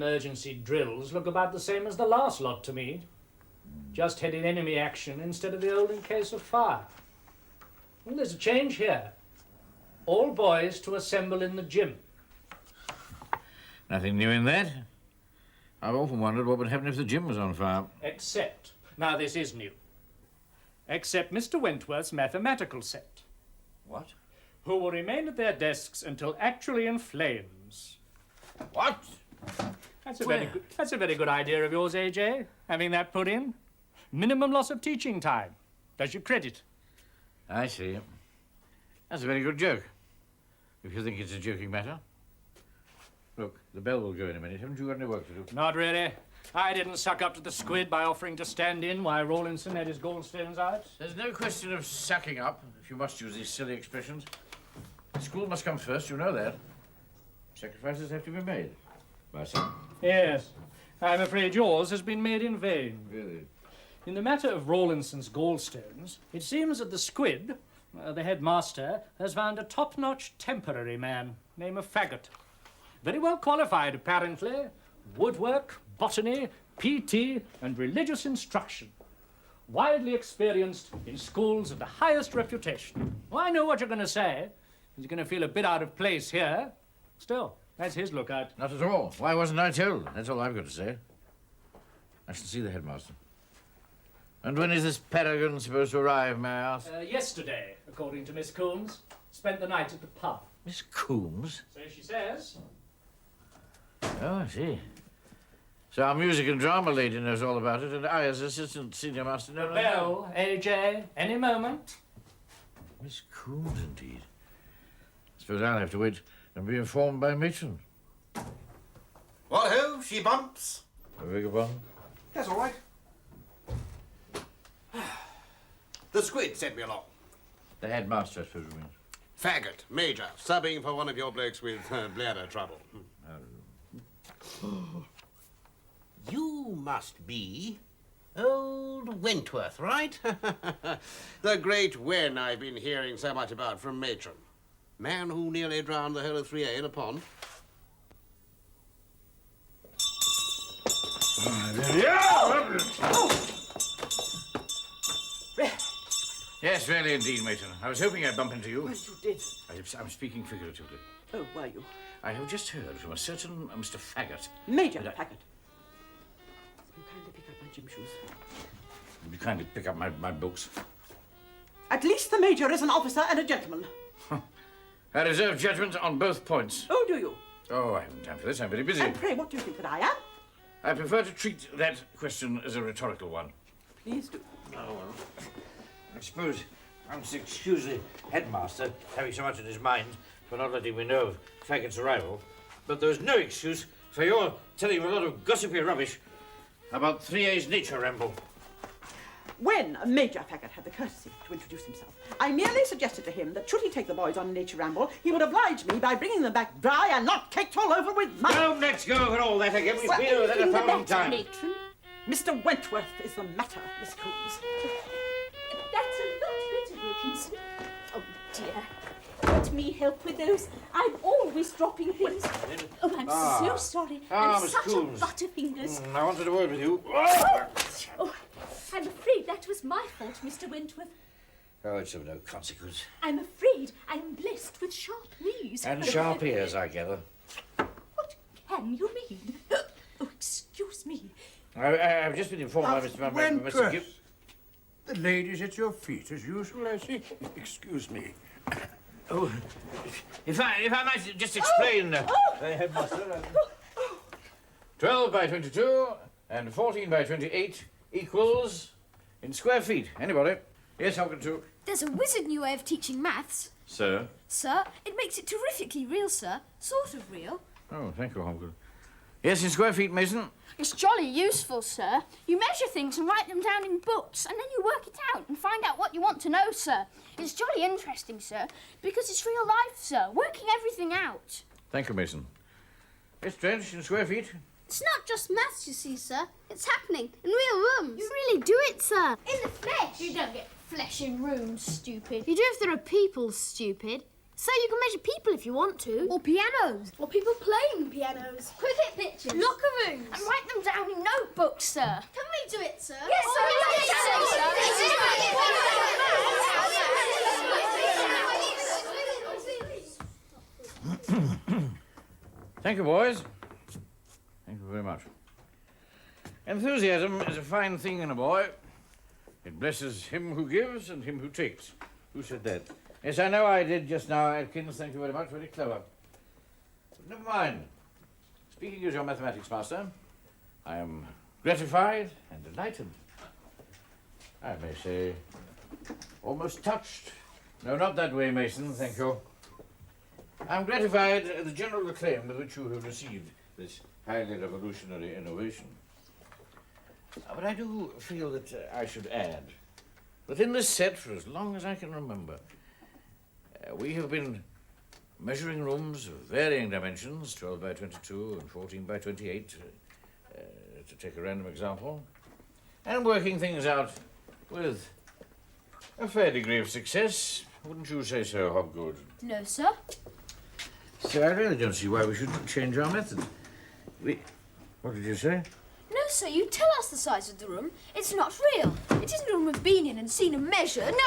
emergency drills look about the same as the last lot to me. Just heading enemy action instead of the olden case of fire. Well, there's a change here. All boys to assemble in the gym. Nothing new in that. I've often wondered what would happen if the gym was on fire. Except, now this is new, except Mr. Wentworth's mathematical set. What? Who will remain at their desks until actually in flames. What? That's a very good idea of yours, AJ, having that put in. Minimum loss of teaching time. Does you credit. I see. That's a very good joke, if you think it's a joking matter. Look, the bell will go in a minute. Haven't you got any work to do? Not really. I didn't suck up to the squid by offering to stand in while Rawlinson had his gallstones out. There's no question of sucking up, if you must use these silly expressions. School must come first, you know that. Sacrifices have to be made. By some. Yes. I'm afraid yours has been made in vain. Really? In the matter of Rawlinson's gallstones, it seems that the squid, the headmaster, has found a top-notch temporary man named Faggot. Very well qualified, apparently. Woodwork, botany, PT, and religious instruction. Widely experienced in schools of the highest reputation. Well, I know what you're going to say. He's going to feel a bit out of place here. Still, that's his lookout. Not at all. Why wasn't I told? That's all I've got to say. I shall see the headmaster. And when is this paragon supposed to arrive, may I ask? Yesterday, according to Miss Coombs. Spent the night at the pub. Miss Coombs? So she says. Oh, I see. So our music and drama lady knows all about it, and I, as assistant senior master, know... Bell, AJ, any moment. Miss Coombs, indeed. Suppose I'll have to wait and be informed by matron. What ho, she bumps. I beg your pardon? That's all right. The squid sent me along. The headmaster, I suppose you mean. Faggot, Major, subbing for one of your blokes with bladder trouble. You must be old Wentworth, right? The great Wen I've been hearing so much about from matron. Man who nearly drowned the whole of 3A in a pond. Yes, really indeed, matron. I was hoping I'd bump into you. Well, you did. I'm speaking figuratively. Oh, were you? I have just heard from a certain Mr. Faggot. Major Faggot. Will you kindly pick up my gym shoes? Would you kindly pick up my books? At least the Major is an officer and a gentleman. I reserve judgment on both points. Oh, do you? Oh, I haven't time for this. I'm very busy. And pray, what do you think that I am? I prefer to treat that question as a rhetorical one. Please do. Oh, well, I suppose I must excuse the headmaster having so much on his mind for not letting me know of Faggot's arrival, but there's no excuse for your telling him a lot of gossipy rubbish about 3A's nature ramble. When Major Faggot had the courtesy to introduce himself, I merely suggested to him that should he take the boys on a nature ramble, he would oblige me by bringing them back dry and not caked all over with mud. No, let's go over all that again. We've been over that 1,000 times. Matron? Mr. Wentworth is the matter, Miss Coombs. That's a lot better, Wilkinson. Oh, dear. Let me help with those. I'm always dropping things. Oh, I'm so sorry. I'm Miss such Coombs. a butterfingers. I wanted a word with you. Oh, I'm afraid that was my fault, Mr. Wentworth. Oh, it's of no consequence. I'm afraid I'm blessed with sharp knees. And sharp ears, I gather. What can you mean? Oh, excuse me. I've just been informed by Mr. Wentworth. The lady's at your feet, as usual, I see. Excuse me. Oh, if I might just explain, Headmaster. 12 by 22 and 14 by 28 equals in square feet. Anybody? Yes, I'll get to. There's a wizard new way of teaching maths. Sir? Sir, it makes it terrifically real, sir. Sort of real. Oh, thank you, Hopgood. Yes, in square feet, Mason. It's jolly useful, sir. You measure things and write them down in books, and then you work it out and find out what you want to know, sir. It's jolly interesting, sir, because it's real life, sir, working everything out. Thank you, Mason. It's trench in square feet. It's not just maths, you see, sir. It's happening in real rooms. You really do it, sir. In the flesh. You don't get flesh in rooms, stupid. You do if there are people, stupid. So you can measure people if you want to. Or pianos. Or people playing pianos. Cricket pitches. Locker rooms. And write them down in notebooks, sir. Can we do it, sir? Yes, sir. Thank you, boys. Thank you very much. Enthusiasm is a fine thing in a boy. It blesses him who gives and him who takes. Who said that? Yes, I know I did just now, Atkins. Thank you very much. Very clever. But never mind. Speaking as your mathematics master, I am gratified and delighted. I may say, almost touched. No, not that way, Mason. Thank you. I'm gratified at the general acclaim with which you have received this highly revolutionary innovation. But I do feel that I should add that in this set, for as long as I can remember, we have been measuring rooms of varying dimensions, 12 by 22 and 14 by 28, to take a random example, and working things out with a fair degree of success. Wouldn't you say so, Hobgood? No, sir. So I really don't see why we shouldn't change our method. What did you say? No, sir, you tell us the size of the room. It's not real. It isn't a room we've been in and seen and measured. No,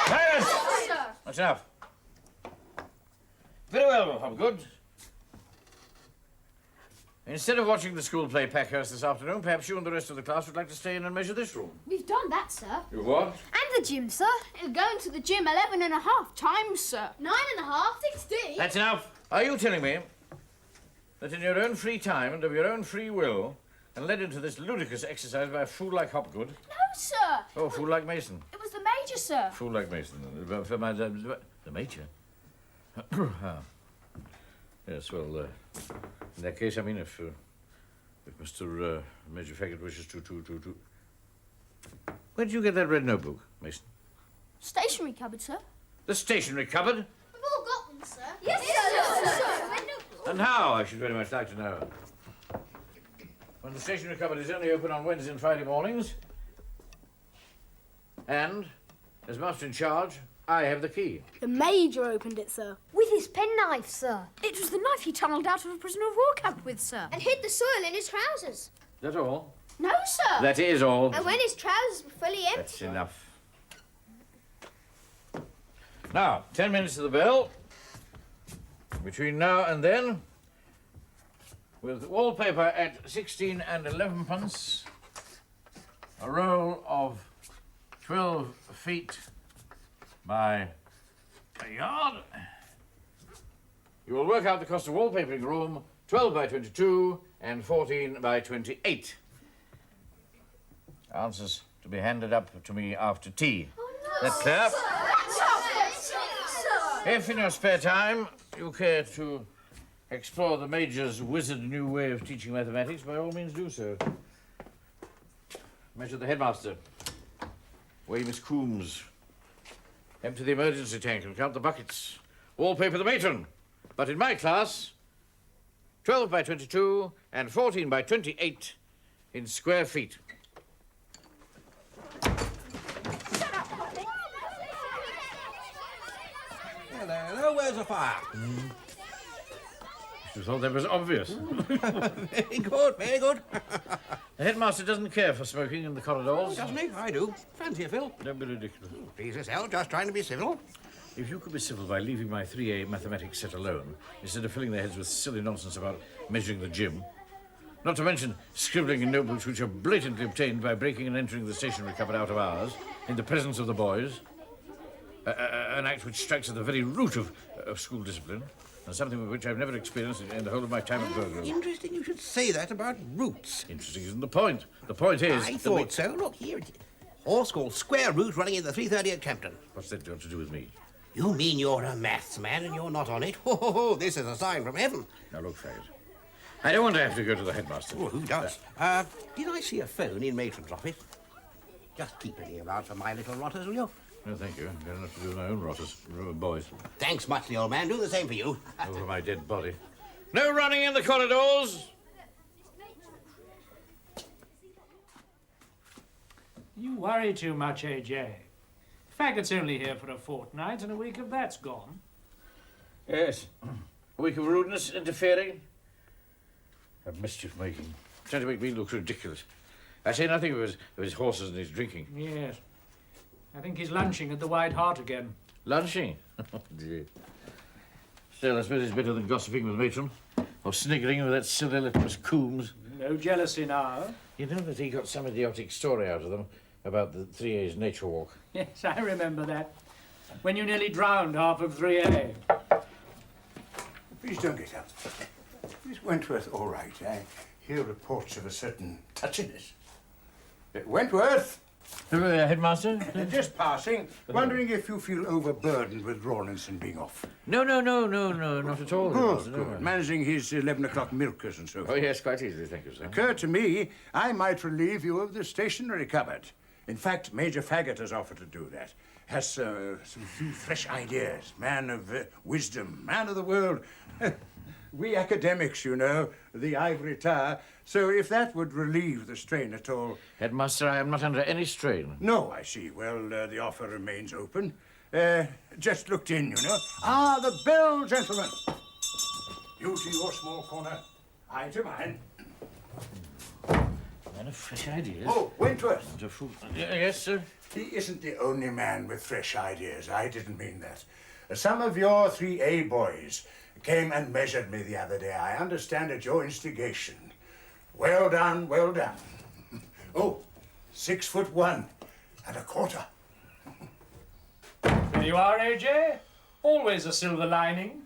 Silence! That's enough. Very well, Hobgood. Instead of watching the school play Packhurst this afternoon, perhaps you and the rest of the class would like to stay in and measure this room. We've done that, sir. You what? And the gym, sir. Going to the gym 11.5 times, sir. 9.5, 16. That's enough. Are you telling me that in your own free time and of your own free will, and led into this ludicrous exercise by a fool like Hopgood? No, sir. Oh, a fool like Mason. It was the Major, sir. Fool like Mason. The Major? Ah. Yes, well, in that case, I mean, if Mr. Major Faggot wishes to... Where did you get that red notebook, Mason? Stationery cupboard, sir. The stationery cupboard? We've all got them, sir. Yes, sir. And how, I should very much like to know. When the stationery cupboard is only open on Wednesday and Friday mornings, and, as master in charge, I have the key. The Major opened it, sir. With his penknife, sir. It was the knife he tunnelled out of a prisoner of war camp with, sir. And hid the soil in his trousers. That's all? No, sir. That is all. And when his trousers were fully empty... That's enough. Now, 10 minutes to the bell. Between now and then, with wallpaper at 16 and 11 pence, a roll of 12 feet by a yard. You will work out the cost of wallpapering the room 12 by 22 and 14 by 28. Answers to be handed up to me after tea. That's clear? If in your spare time you care to explore the Major's wizard new way of teaching mathematics, by all means do so. Measure the headmaster. Weigh Miss Coombs. Empty the emergency tank and count the buckets. Wallpaper the matron. But in my class, 12 by 22 and 14 by 28 in square feet. Hello, where's the fire? You thought that was obvious. Very good, very good. The headmaster doesn't care for smoking in the corridors. Doesn't he? I do. Fancy a Phil. Don't be ridiculous. Please yourself, just trying to be civil. If you could be civil by leaving my 3A mathematics set alone, instead of filling their heads with silly nonsense about measuring the gym, not to mention scribbling in notebooks which are blatantly obtained by breaking and entering the stationery cupboard out of hours, in the presence of the boys, an act which strikes at the very root of school discipline, and something with which I've never experienced in the whole of my time at burglary. Interesting you should say that about roots. Interesting isn't the point. The point is... I thought so. Look, here it is. Horse called Square Root running in the 3:30 at Campden. What's that got to do with me? You mean you're a maths man and you're not on it? Ho, this is a sign from heaven. Now look, Faggot. I don't want to have to go to the headmaster. Well, who does? Did I see a phone in Matron's office? Just keep an ear out for my little rotters, will you? No, thank you. I'm going to have to do my own rotters. Boys. Thanks much, the old man. Do the same for you. Over my dead body. No running in the corridors! You worry too much, AJ. Faggot's only here for a fortnight, and a week of that's gone. Yes. A week of rudeness, interfering. And mischief making. Trying to make me look ridiculous. I say nothing of his horses and his drinking. Yes. I think he's lunching at the White Hart again. Lunching? Oh, dear. Still, I suppose it's better than gossiping with Matron. Or sniggering with that silly little Miss Coombs. No jealousy now. You know that he got some idiotic story out of them about the 3A's nature walk. Yes, I remember that. When you nearly drowned half of 3A. Please don't get up. Is Wentworth all right? I hear reports of a certain touchiness. Wentworth! Headmaster? Just passing. Wondering if you feel overburdened with Rawlinson being off. No, not at all. Good, good. Managing his 11 o'clock milkers and so forth. Oh, yes, quite easily, thank you, sir. Occurred to me, I might relieve you of the stationery cupboard. In fact, Major Faggot has offered to do that. Has some few fresh ideas. Man of wisdom, man of the world. We academics, you know, the ivory tower. So if that would relieve the strain at all... Headmaster, I am not under any strain. No, I see. Well, the offer remains open. Just looked in, you know. Ah, the bell, gentlemen. You to your small corner. I to mine. Man of fresh ideas. Oh, Wentworth. Yes, sir? He isn't the only man with fresh ideas. I didn't mean that. Some of your 3A boys came and measured me the other day. I understand at your instigation. Well done, well done. Oh, 6'1" and a quarter. There you are, AJ. Always a silver lining.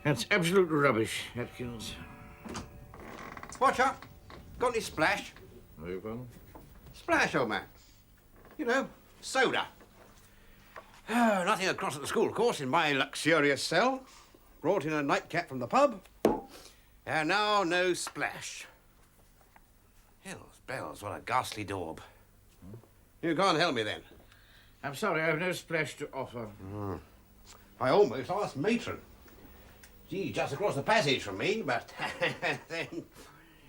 That's absolute rubbish, Atkins. Watch up. Got any splash? Beg your pardon? Splash, old man. You know, soda. Oh, nothing across at the school, of course, in my luxurious cell. Brought in a nightcap from the pub. And now no splash. Hells bells, what a ghastly daub. You can't help me then. I'm sorry, I have no splash to offer. I almost asked Matron. She's just across the passage from me, but then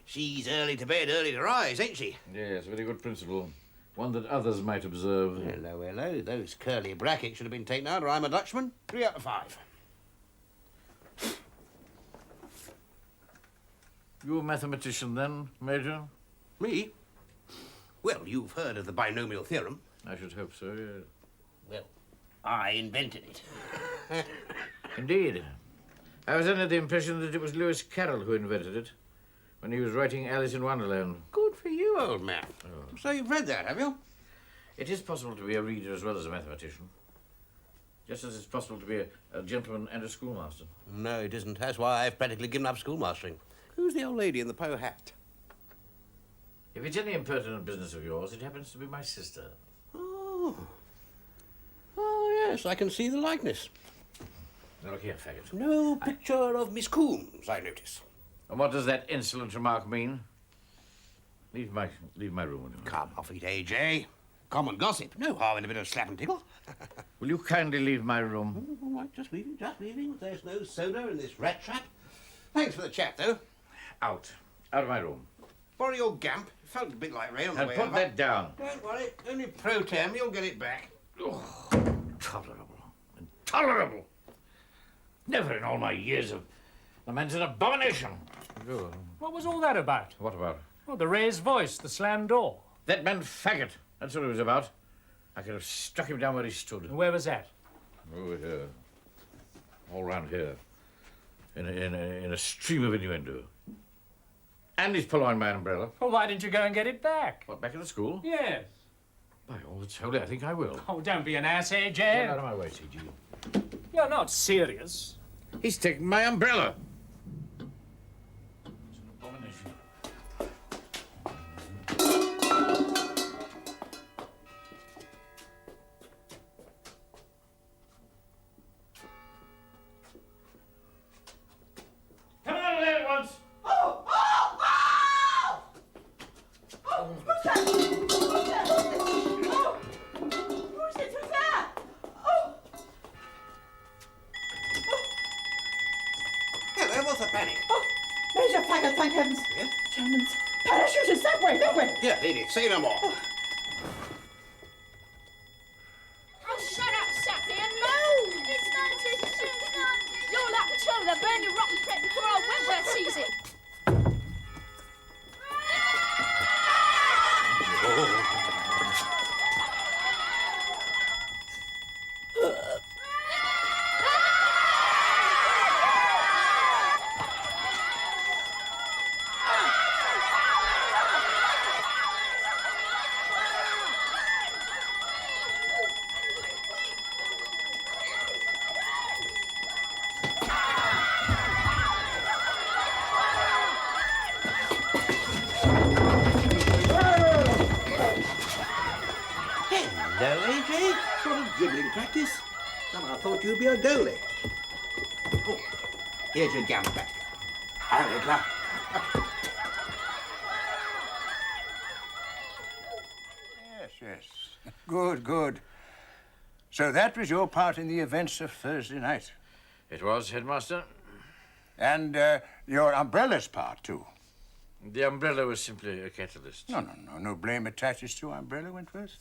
she's early to bed, early to rise, ain't she? Yes, very good principle. One that others might observe. Hello, hello. Those curly brackets should have been taken out, or I'm a Dutchman. 3 out of 5. You a mathematician, then, Major? Me? Well, you've heard of the binomial theorem. I should hope so, yes. Well, I invented it. Indeed. I was under the impression that it was Lewis Carroll who invented it when he was writing Alice in Wonderland. Good for you, old man. Oh. So you've read that, have you? It is possible to be a reader as well as a mathematician. Just as it's possible to be a gentleman and a schoolmaster. No, it isn't. That's why I've practically given up schoolmastering. Who's the old lady in the Poe hat? If it's any impertinent business of yours, it happens to be my sister. Oh. Oh, yes, I can see the likeness. Now, look here, Faggot. No picture of Miss Coombs, I notice. And what does that insolent remark mean? Leave my room, will you? Come off it, AJ. Common gossip. No harm in a bit of slap and tickle. Will you kindly leave my room? All right, just leaving, just leaving. There's no soda in this rat trap. Thanks for the chat, though. Out. Out of my room. Borrow your gamp. It felt a bit like rain on the And way put over. that down. Don't worry. Only pro tem. You'll get it back. Oh, intolerable. Intolerable. Never in all my years of... The man's an abomination. Oh. What was all that about? What about? Oh, the raised voice, the slammed door. That man Faggot. That's what it was about. I could have struck him down where he stood. Where was that? Over here. All round here. In a stream of innuendo. And he's purloined my umbrella. Well, why didn't you go and get it back? What, back at the school? Yes. By all that's holy, I think I will. Oh, don't be an ass, AJ. Get out of my way, C.G. You're not serious. He's taken my umbrella. It's an abomination. thank heavens. Yes? Germans. Parachutists, that way, that way. Here, lady, say no more. Oh, shut up, Sappy, and move! It's not. You're like the children that burn your rotten prick before old Wentworth sees it. Hello, AJ. Sort of dribbling practice. Somehow I thought you'd be a goalie. Oh, here's your gam back. Hurry, Clark. Yes. Good, good. So that was your part in the events of Thursday night. It was, Headmaster. And your umbrella's part, too. The umbrella was simply a catalyst. No blame attaches to umbrella, Wentworth.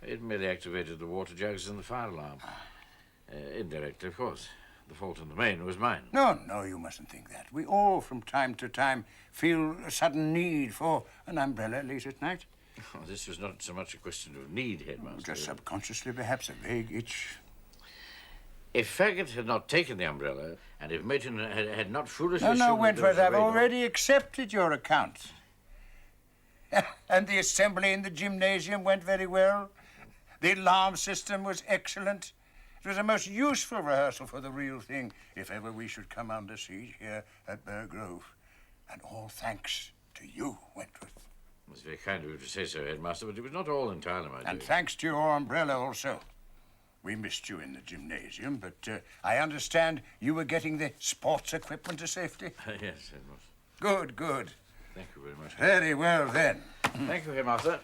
It merely activated the water jugs and the fire alarm. Indirectly, of course. The fault in the main was mine. No, you mustn't think that. We all, from time to time, feel a sudden need for an umbrella late at night. Oh, this was not so much a question of need, Headmaster. Just subconsciously, perhaps, a vague itch. If Faggot had not taken the umbrella, and if Matron had not foolishly... No, Wentworth, I've already accepted your account. And the assembly in the gymnasium went very well. The alarm system was excellent. It was a most useful rehearsal for the real thing, if ever we should come under siege here at Burr Grove. And all thanks to you, Wentworth. It was very kind of you to say so, Headmaster, but it was not all entirely my And doing. thanks to your umbrella also. We missed you in the gymnasium, but I understand you were getting the sports equipment to safety. Yes, Headmaster. Good. Thank you very much. Very well, then. Thank you, Headmaster.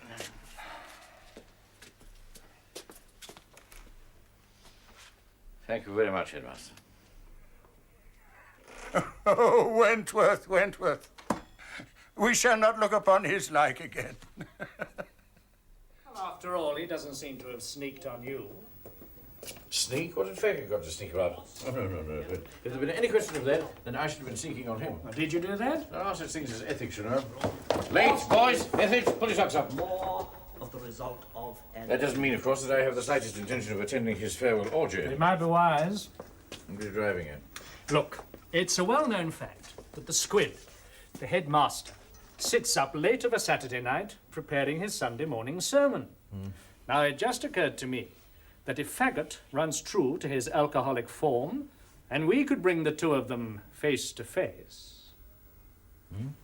Thank you very much, Headmaster. Oh, Wentworth. We shall not look upon his like again. Well, after all, he doesn't seem to have sneaked on you. Sneak? What had Faggot got to sneak about? Oh, no. If there had been any question of that, then I should have been sneaking on him. Well, did you do that? There are such things as ethics, you know. Late, boys! Ethics, pull your socks up. More of the result of an... That doesn't mean, of course, that I have the slightest intention of attending his farewell orgy. It might be wise. What are you driving at? Look, it's a well-known fact that the squid, the headmaster, sits up late of a Saturday night preparing his Sunday morning sermon. Now, it just occurred to me that if Faggot runs true to his alcoholic form, and we could bring the two of them face to face,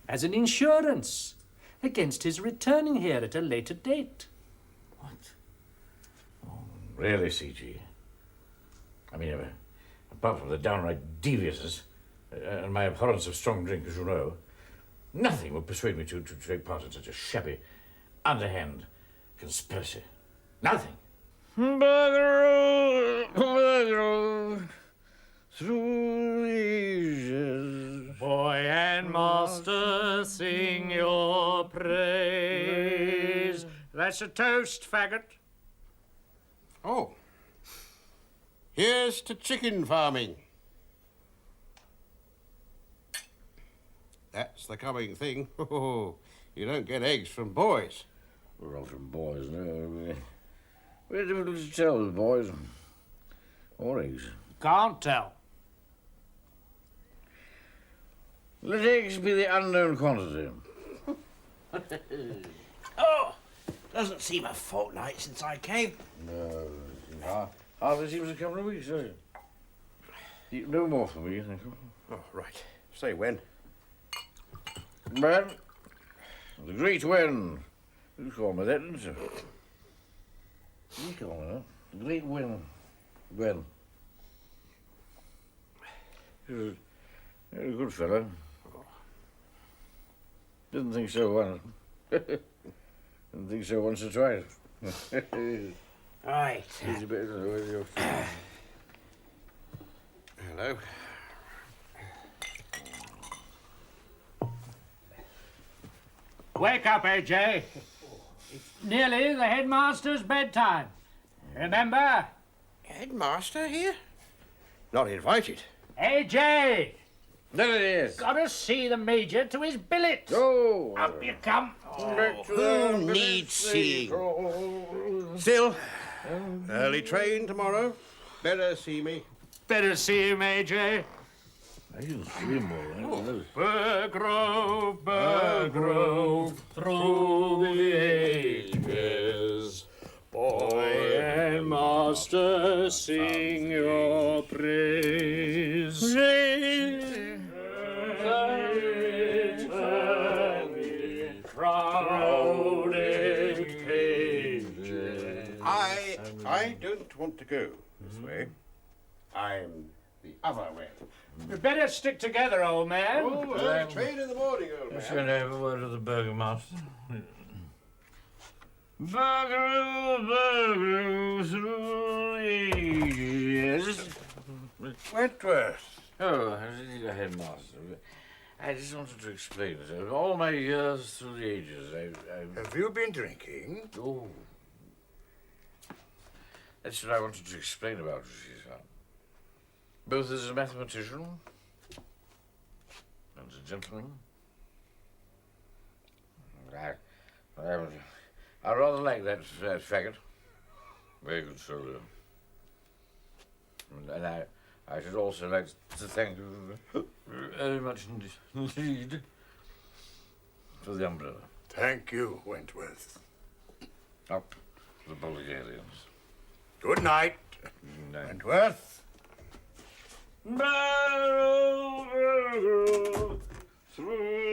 as an insurance against his returning here at a later date. What? Oh, really, C.G.? I mean, apart from the downright deviousness and my abhorrence of strong drink, as you know, nothing would persuade me to take part in such a shabby, underhand conspiracy. Nothing. Through ages. Boy and master, sing your praise. That's a toast, Faggot. Oh. Here's to chicken farming. That's the coming thing. Oh, you don't get eggs from boys. We're all from boys, no. We're difficult to tell with boys. Or eggs. Can't tell. Let eggs be the unknown quantity. Oh! Doesn't seem a fortnight since I came. No, hardly seems a couple of weeks, does it? Eat no more for me, thank you. Oh, right. Say when. Man, the great Wen. You call me that, didn't you? You call me that. The great Wen. Wen. You're a good fellow. Didn't think so once. Didn't think so once or twice. Right. Easy bit, where's your... Hello. Wake up, AJ. It's nearly the headmaster's bedtime. Remember? Headmaster here? Not invited. AJ! There it is. Gotta see the Major to his billets. Oh. Up you come. Who needs seeing? Still, early train tomorrow. Better see me. Better see him, AJ. I didn't see him all right. Burgrove, through the ages. Boy and master, sing your praise. Crowded cages. I don't want to go this way. I'm the other way. You better stick together, old man. Oh, early train in the morning, old I'm just man. going to have a word with the burgomaster. Burger through the ages. Wentworth. Oh, the headmaster. I just wanted to explain it. All my years through the ages, Have you been drinking? Oh. That's what I wanted to explain about you, son. Both as a mathematician and as a gentleman. I rather like that faggot. Very good solo. And I should also like to thank you very much indeed for the umbrella. Thank you, Wentworth. Up to the Bulgarians. Good night, No. Wentworth. Through